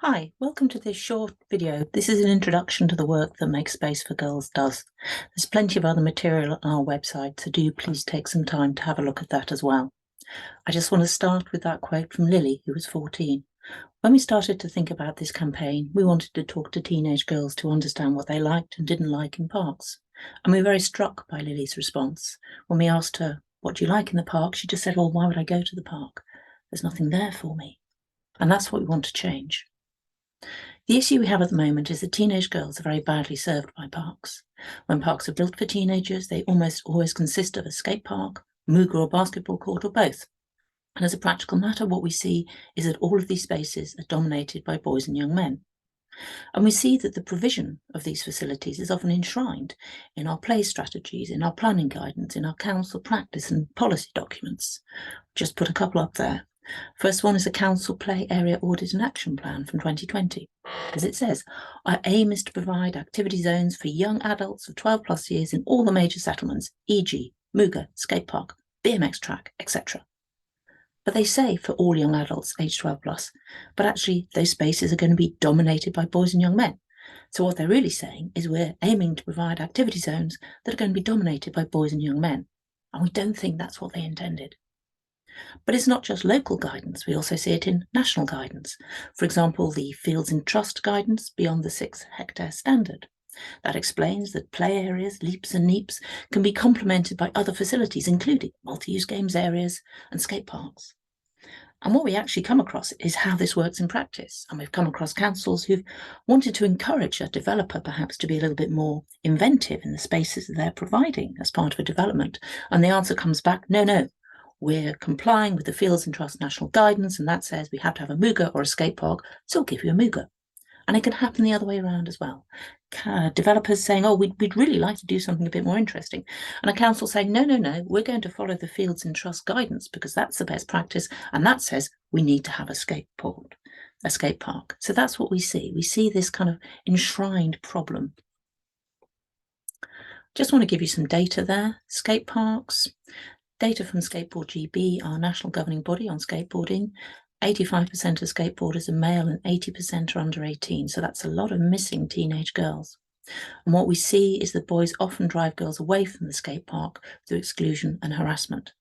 Hi, welcome to this short video. This is an introduction to the work that Make Space for Girls does. There's plenty of other material on our website, so do please take some time to have a look at that as well. I just want to start with that quote from Lily, who was 14. When we started to think about this campaign, we wanted to talk to teenage girls to understand what they liked and didn't like in parks. And we were very struck by Lily's response. When we asked her, "What do you like in the park?" she just said, "Well, why would I go to the park? There's nothing there for me." And that's what we want to change. The issue we have at the moment is that teenage girls are very badly served by parks. When parks are built for teenagers, they almost always consist of a skate park, mooga or basketball court, or both. And as a practical matter, what we see is that all of these spaces are dominated by boys and young men. And we see that the provision of these facilities is often enshrined in our play strategies, in our planning guidance, in our council practice and policy documents. Just put a couple up there. First one is the Council Play Area Audit and Action Plan from 2020. As it says, our aim is to provide activity zones for young adults of 12 plus years in all the major settlements, e.g. Mooga, skate park, BMX track, etc. But they say for all young adults aged 12 plus, but actually those spaces are going to be dominated by boys and young men. So what they're really saying is we're aiming to provide activity zones that are going to be dominated by boys and young men. And we don't think that's what they intended. But it's not just local guidance, we also see it in national guidance. For example, the Fields in Trust guidance beyond the 6-hectare standard. That explains that play areas, leaps and neeps, can be complemented by other facilities, including multi-use games areas and skate parks. And what we actually come across is how this works in practice. And we've come across councils who've wanted to encourage a developer perhaps to be a little bit more inventive in the spaces that they're providing as part of a development. And the answer comes back, no, we're complying with the Fields in Trust national guidance, and that says we have to have a mooga or a skate park, so we'll give you a mooga. And it can happen the other way around as well. Developers saying, oh, we'd really like to do something a bit more interesting. And a council saying, no, we're going to follow the Fields in Trust guidance because that's the best practice. And that says we need to have a skate park. So that's what we see. We see this kind of enshrined problem. Just want to give you some data there. Skate parks. Data from Skateboard GB, our national governing body on skateboarding. 85% of skateboarders are male and 80% are under 18, so that's a lot of missing teenage girls. And what we see is that boys often drive girls away from the skate park through exclusion and harassment.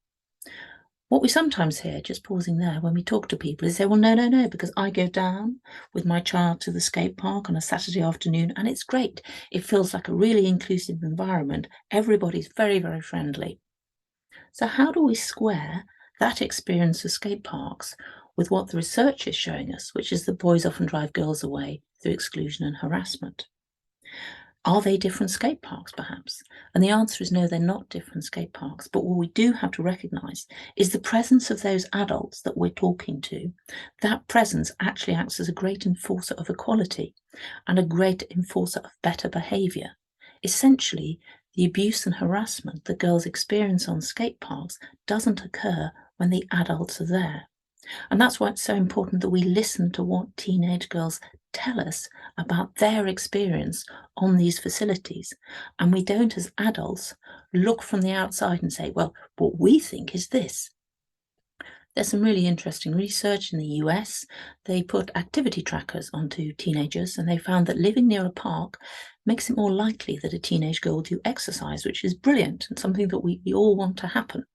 What we sometimes hear, just pausing there, when we talk to people is say, well, no, because I go down with my child to the skate park on a Saturday afternoon and it's great. It feels like a really inclusive environment. Everybody's very, very friendly. So how do we square that experience of skate parks with what the research is showing us, which is that boys often drive girls away through exclusion and harassment? Are they different skate parks, perhaps? And the answer is no, they're not different skate parks. But what we do have to recognise is the presence of those adults that we're talking to. That presence actually acts as a great enforcer of equality and a great enforcer of better behaviour. Essentially, the abuse and harassment that girls experience on skate parks doesn't occur when the adults are there. And that's why it's so important that we listen to what teenage girls tell us about their experience on these facilities. And we don't, as adults, look from the outside and say, well, what we think is this. There's some really interesting research in the US. They put activity trackers onto teenagers and they found that living near a park makes it more likely that a teenage girl will do exercise, which is brilliant and something that we all want to happen.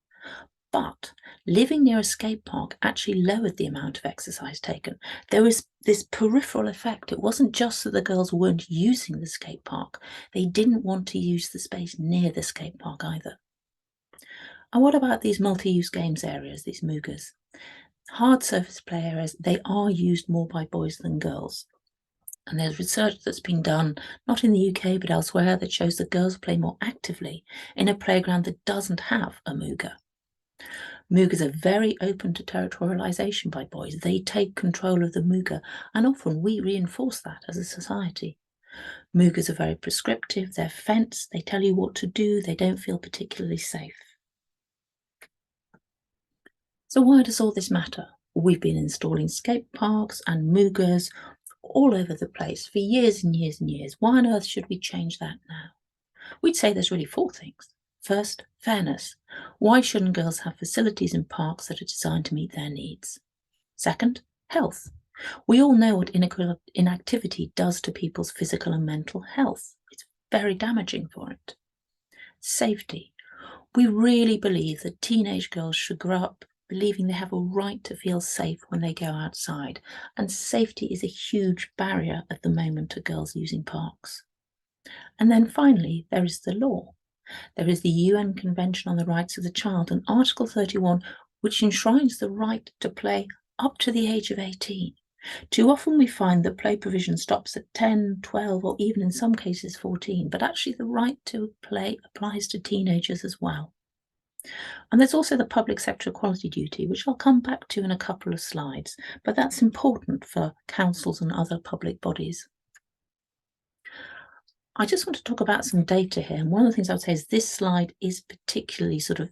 But living near a skate park actually lowered the amount of exercise taken. There was this peripheral effect. It wasn't just that the girls weren't using the skate park. They didn't want to use the space near the skate park either. And what about these multi-use games areas, these moogas? Hard surface play areas, they are used more by boys than girls. And there's research that's been done, not in the UK, but elsewhere, that shows that girls play more actively in a playground that doesn't have a mooga. Moogas are very open to territorialisation by boys. They take control of the mooga, and often we reinforce that as a society. Moogas are very prescriptive, they're fenced, they tell you what to do, they don't feel particularly safe. So why does all this matter? We've been installing skate parks and moogas all over the place for years and years and years. Why on earth should we change that now? We'd say there's really 4 things. First, fairness. Why shouldn't girls have facilities in parks that are designed to meet their needs? Second, health. We all know what inactivity does to people's physical and mental health. It's very damaging for it. Safety. We really believe that teenage girls should grow up believing they have a right to feel safe when they go outside, and safety is a huge barrier at the moment to girls using parks. And then finally, there is the law. There is the UN Convention on the Rights of the Child and Article 31, which enshrines the right to play up to the age of 18. Too often we find that play provision stops at 10, 12, or even in some cases 14, but actually the right to play applies to teenagers as well. And there's also the public sector equality duty, which I'll come back to in a couple of slides, but that's important for councils and other public bodies. I just want to talk about some data here. And one of the things I would say is this slide is particularly sort of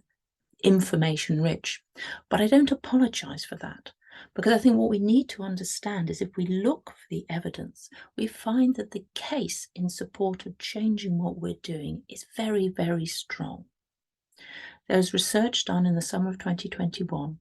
information rich, but I don't apologise for that, because I think what we need to understand is if we look for the evidence, we find that the case in support of changing what we're doing is very, very strong. There was research done in the summer of 2021,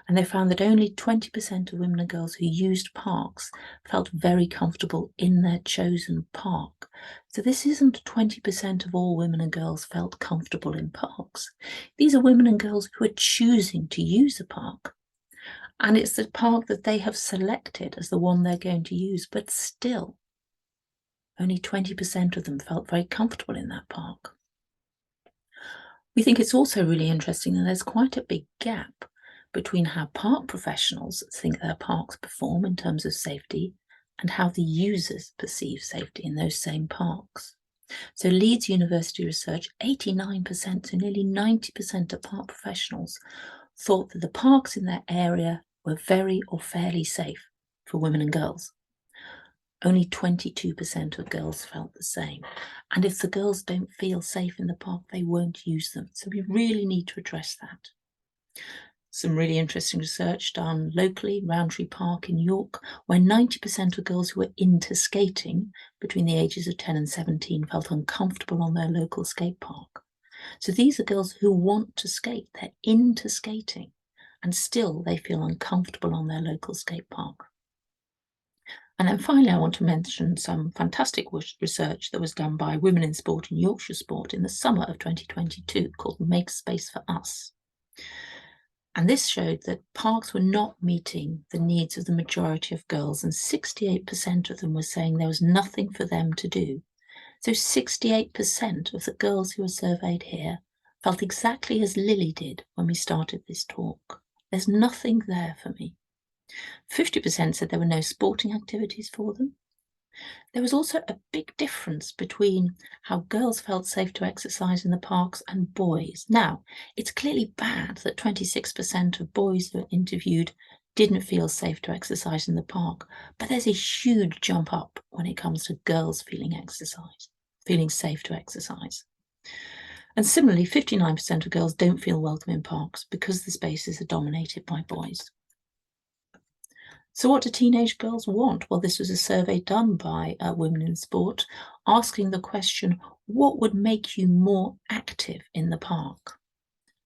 and they found that only 20% of women and girls who used parks felt very comfortable in their chosen park. So this isn't 20% of all women and girls felt comfortable in parks. These are women and girls who are choosing to use a park. And it's the park that they have selected as the one they're going to use, but still, only 20% of them felt very comfortable in that park. We think it's also really interesting that there's quite a big gap between how park professionals think their parks perform in terms of safety and how the users perceive safety in those same parks. So Leeds University research, 89%, so nearly 90% of park professionals thought that the parks in their area were very or fairly safe for women and girls. Only 22% of girls felt the same. And if the girls don't feel safe in the park, they won't use them. So we really need to address that. Some really interesting research done locally, Rowntree Park in York, where 90% of girls who were into skating between the ages of 10 and 17 felt uncomfortable on their local skate park. So these are girls who want to skate, they're into skating, and still they feel uncomfortable on their local skate park. And then finally, I want to mention some fantastic research that was done by Women in Sport and Yorkshire Sport in the summer of 2022 called Make Space for Us. And this showed that parks were not meeting the needs of the majority of girls, and 68% of them were saying there was nothing for them to do. So 68% of the girls who were surveyed here felt exactly as Lily did when we started this talk. There's nothing there for me. 50% said there were no sporting activities for them. There was also a big difference between how girls felt safe to exercise in the parks and boys. Now, it's clearly bad that 26% of boys who were interviewed didn't feel safe to exercise in the park, but there's a huge jump up when it comes to girls feeling safe to exercise. And similarly, 59% of girls don't feel welcome in parks because the spaces are dominated by boys. So what do teenage girls want? Well, this was a survey done by Women in Sport, asking the question, what would make you more active in the park?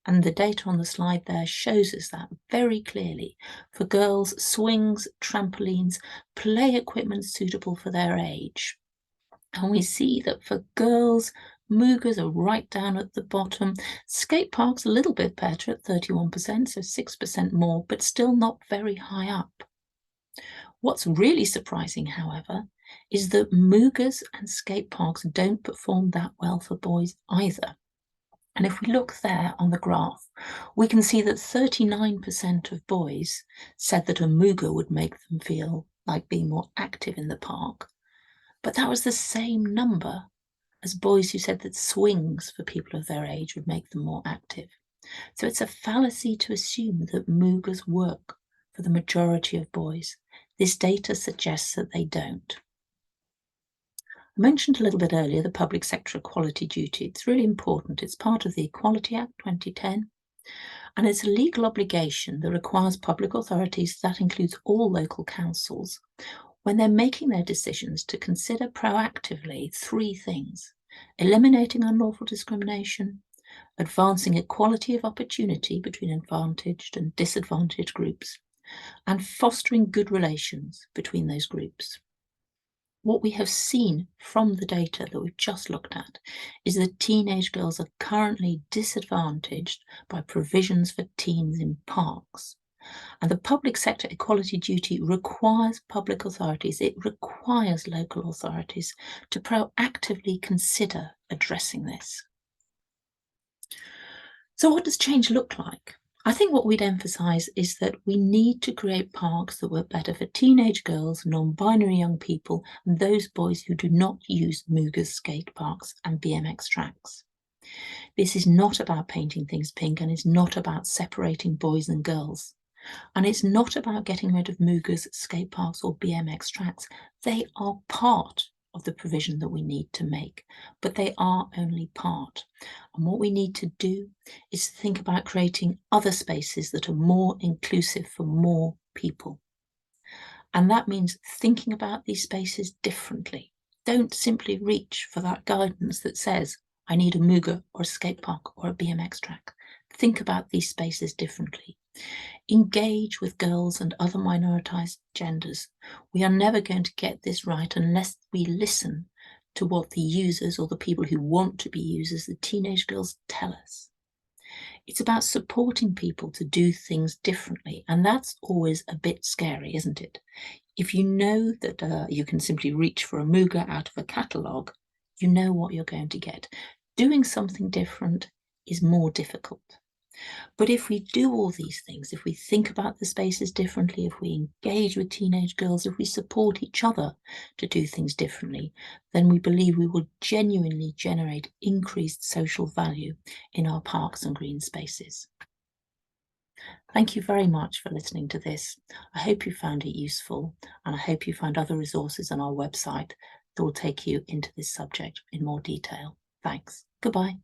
And the data on the slide there shows us that very clearly. For girls, swings, trampolines, play equipment suitable for their age. And we see that for girls, Mugas are right down at the bottom. Skate parks a little bit better at 31%, so 6% more, but still not very high up. What's really surprising, however, is that Mugas and skate parks don't perform that well for boys either. And if we look there on the graph, we can see that 39% of boys said that a Muga would make them feel like being more active in the park. But that was the same number as boys who said that swings for people of their age would make them more active. So it's a fallacy to assume that Mugas work for the majority of boys. This data suggests that they don't. I mentioned a little bit earlier the public sector equality duty. It's really important. It's part of the Equality Act 2010, and it's a legal obligation that requires public authorities, that includes all local councils, when they're making their decisions, to consider proactively three things: eliminating unlawful discrimination, advancing equality of opportunity between advantaged and disadvantaged groups, and fostering good relations between those groups. What we have seen from the data that we've just looked at is that teenage girls are currently disadvantaged by provisions for teens in parks. And the public sector equality duty requires public authorities, it requires local authorities to proactively consider addressing this. So what does change look like? I think what we'd emphasise is that we need to create parks that work better for teenage girls, non-binary young people, and those boys who do not use Muggers skate parks and BMX tracks. This is not about painting things pink, and it's not about separating boys and girls. And it's not about getting rid of Muggers, skate parks or BMX tracks. They are part of the provision that we need to make, but they are only part. And what we need to do is think about creating other spaces that are more inclusive for more people. And that means thinking about these spaces differently. Don't simply reach for that guidance that says, I need a Mugger or a skate park or a BMX track. Think about these spaces differently. Engage with girls and other minoritized genders. We are never going to get this right unless we listen to what the users or the people who want to be users, the teenage girls, tell us. It's about supporting people to do things differently, and that's always a bit scary, isn't it? If you know that you can simply reach for a Mugger out of a catalogue, you know what you're going to get. Doing something different is more difficult. But if we do all these things, if we think about the spaces differently, if we engage with teenage girls, if we support each other to do things differently, then we believe we will genuinely generate increased social value in our parks and green spaces. Thank you very much for listening to this. I hope you found it useful, and I hope you find other resources on our website that will take you into this subject in more detail. Thanks. Goodbye.